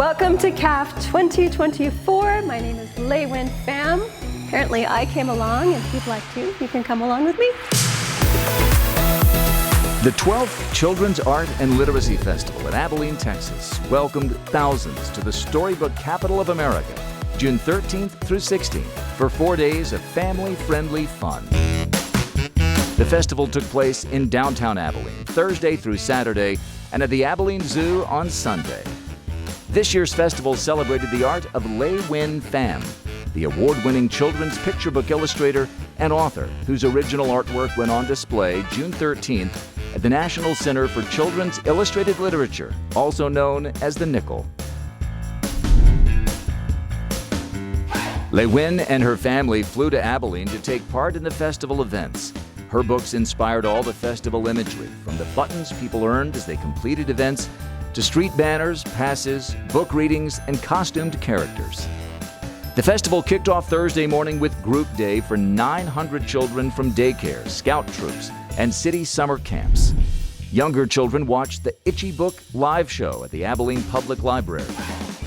Welcome to CAF 2024. My name is Laywin Pham. Apparently I came along, and if you'd like to, you can come along with me. The 12th Children's Art and Literacy Festival in Abilene, Texas welcomed thousands to the storybook capital of America, June 13th through 16th, for 4 days of family-friendly fun. The festival took place in downtown Abilene, Thursday through Saturday, and at the Abilene Zoo on Sunday. This year's festival celebrated the art of Laywin Pham, the award-winning children's picture book illustrator and author whose original artwork went on display June 13th at the National Center for Children's Illustrated Literature, also known as the Nickel. Laywin and her family flew to Abilene to take part in the festival events. Her books inspired all the festival imagery, from the buttons people earned as they completed events to street banners, passes, book readings, and costumed characters. The festival kicked off Thursday morning with Group Day for 900 children from daycare, scout troops, and city summer camps. Younger children watched the Itchy Book live show at the Abilene Public Library,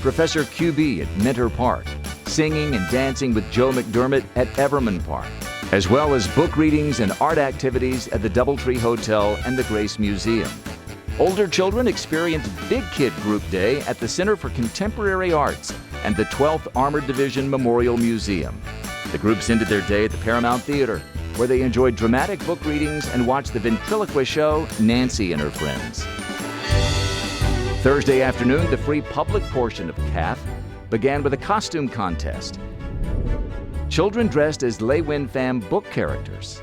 Professor QB at Mentor Park, singing and dancing with Joe McDermott at Everman Park, as well as book readings and art activities at the Doubletree Hotel and the Grace Museum. Older children experienced Big Kid Group Day at the Center for Contemporary Arts and the 12th Armored Division Memorial Museum. The groups ended their day at the Paramount Theater, where they enjoyed dramatic book readings and watched the ventriloquist show Nancy and Her Friends. Thursday afternoon, the free public portion of CAF began with a costume contest. Children dressed as Laywin Pham book characters.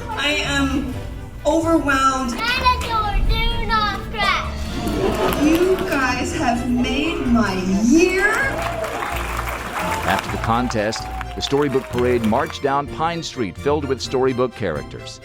I am overwhelmed. Dinosaur, do not scratch. You guys have made my year. After the contest, the Storybook Parade marched down Pine Street filled with storybook characters.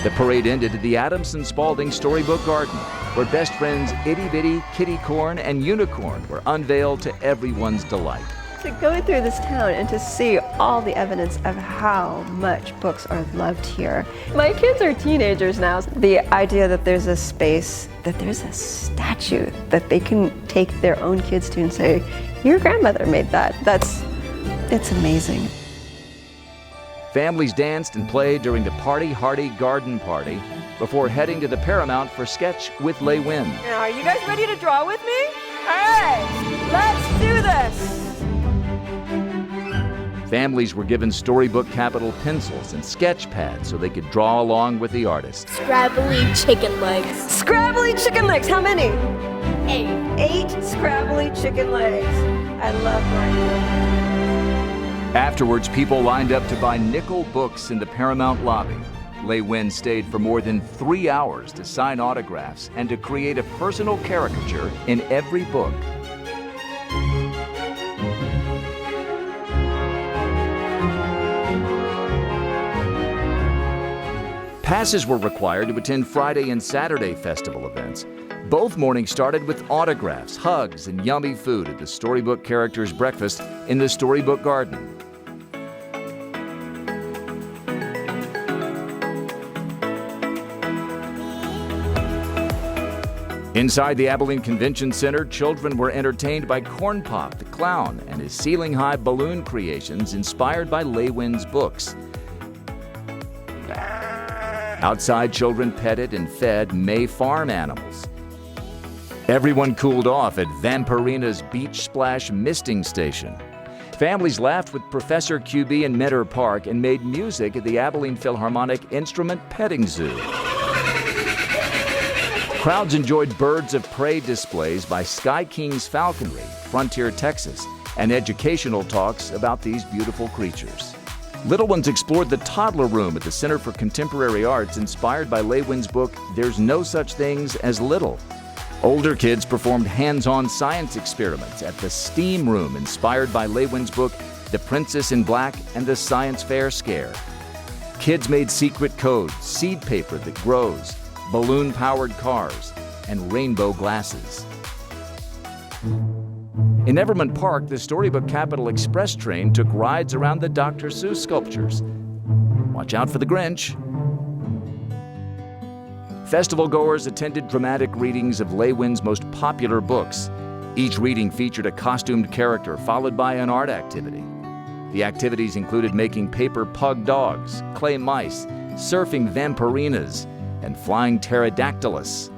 The parade ended at the Adamson Spalding Storybook Garden, where best friends Itty Bitty, Kitty Corn, and Unicorn were unveiled to everyone's delight. To go through this town and to see all the evidence of how much books are loved here. My kids are teenagers now. The idea that there's a space, that there's a statue that they can take their own kids to and say, your grandmother made that. It's amazing. Families danced and played during the Party Hardy Garden Party before heading to the Paramount for Sketch with Laywin. Now, are you guys ready to draw with me? All right, let's do this. Families were given Storybook Capital pencils and sketch pads so they could draw along with the artist. Scrabbly chicken legs. Scrabbly chicken legs, how many? 8. 8 scrabbly chicken legs. I love mine. Afterwards, people lined up to buy nickel books in the Paramount lobby. Laywin stayed for more than 3 hours to sign autographs and to create a personal caricature in every book. Passes were required to attend Friday and Saturday festival events. Both mornings started with autographs, hugs, and yummy food at the Storybook Characters Breakfast in the Storybook Garden. Inside the Abilene Convention Center, children were entertained by Corn Pop the Clown and his ceiling-high balloon creations inspired by Laywin's books. Outside, children petted and fed May Farm animals. Everyone cooled off at Vampirina's Beach Splash Misting Station. Families laughed with Professor QB in Mentor Park and made music at the Abilene Philharmonic Instrument Petting Zoo. Crowds enjoyed birds of prey displays by Sky King's Falconry, Frontier, Texas, and educational talks about these beautiful creatures. Little ones explored the toddler room at the Center for Contemporary Arts, inspired by Laywin's book, There's No Such Things as Little. Older kids performed hands-on science experiments at the STEAM room, inspired by Laywin's book, The Princess in Black and the Science Fair Scare. Kids made secret codes, seed paper that grows, balloon-powered cars, and rainbow glasses. In Everman Park, the Storybook Capital Express train took rides around the Dr. Seuss sculptures. Watch out for the Grinch. Festival goers attended dramatic readings of Lewin's most popular books. Each reading featured a costumed character followed by an art activity. The activities included making paper pug dogs, clay mice, surfing vampirinas, and flying pterodactylus.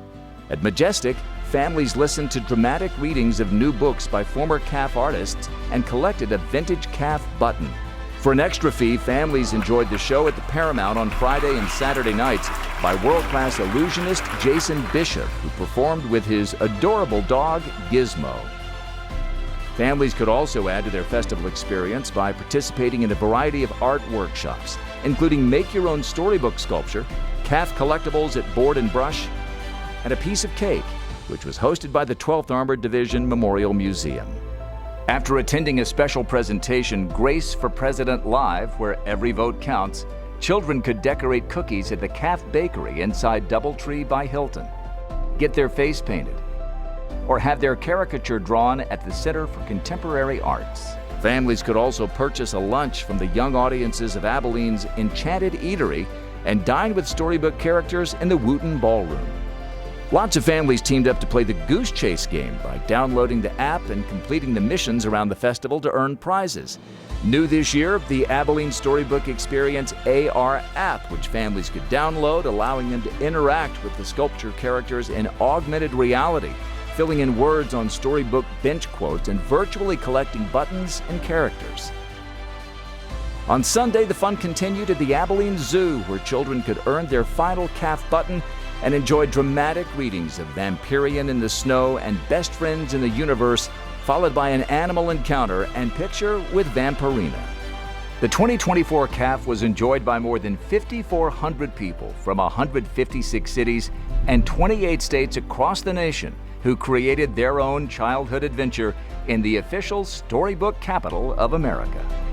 At Majestic, families listened to dramatic readings of new books by former CAF artists and collected a vintage CAF button. For an extra fee, families enjoyed the show at the Paramount on Friday and Saturday nights by world-class illusionist Jason Bishop, who performed with his adorable dog, Gizmo. Families could also add to their festival experience by participating in a variety of art workshops, including make-your-own storybook sculpture, CAF collectibles at Board and Brush, and a piece of cake, which was hosted by the 12th Armored Division Memorial Museum. After attending a special presentation, Grace for President Live, where every vote counts, children could decorate cookies at the CAF Bakery inside Doubletree by Hilton, get their face painted, or have their caricature drawn at the Center for Contemporary Arts. Families could also purchase a lunch from the young audiences of Abilene's Enchanted Eatery and dine with storybook characters in the Wooten Ballroom. Lots of families teamed up to play the Goose Chase game by downloading the app and completing the missions around the festival to earn prizes. New this year, the Abilene Storybook Experience AR app, which families could download, allowing them to interact with the sculpture characters in augmented reality, filling in words on storybook bench quotes and virtually collecting buttons and characters. On Sunday, the fun continued at the Abilene Zoo, where children could earn their final CAF button and enjoy dramatic readings of Vampirian in the Snow and Best Friends in the Universe, followed by an animal encounter and picture with Vampirina. The 2024 CAF was enjoyed by more than 5,400 people from 156 cities and 28 states across the nation who created their own childhood adventure in the official storybook capital of America.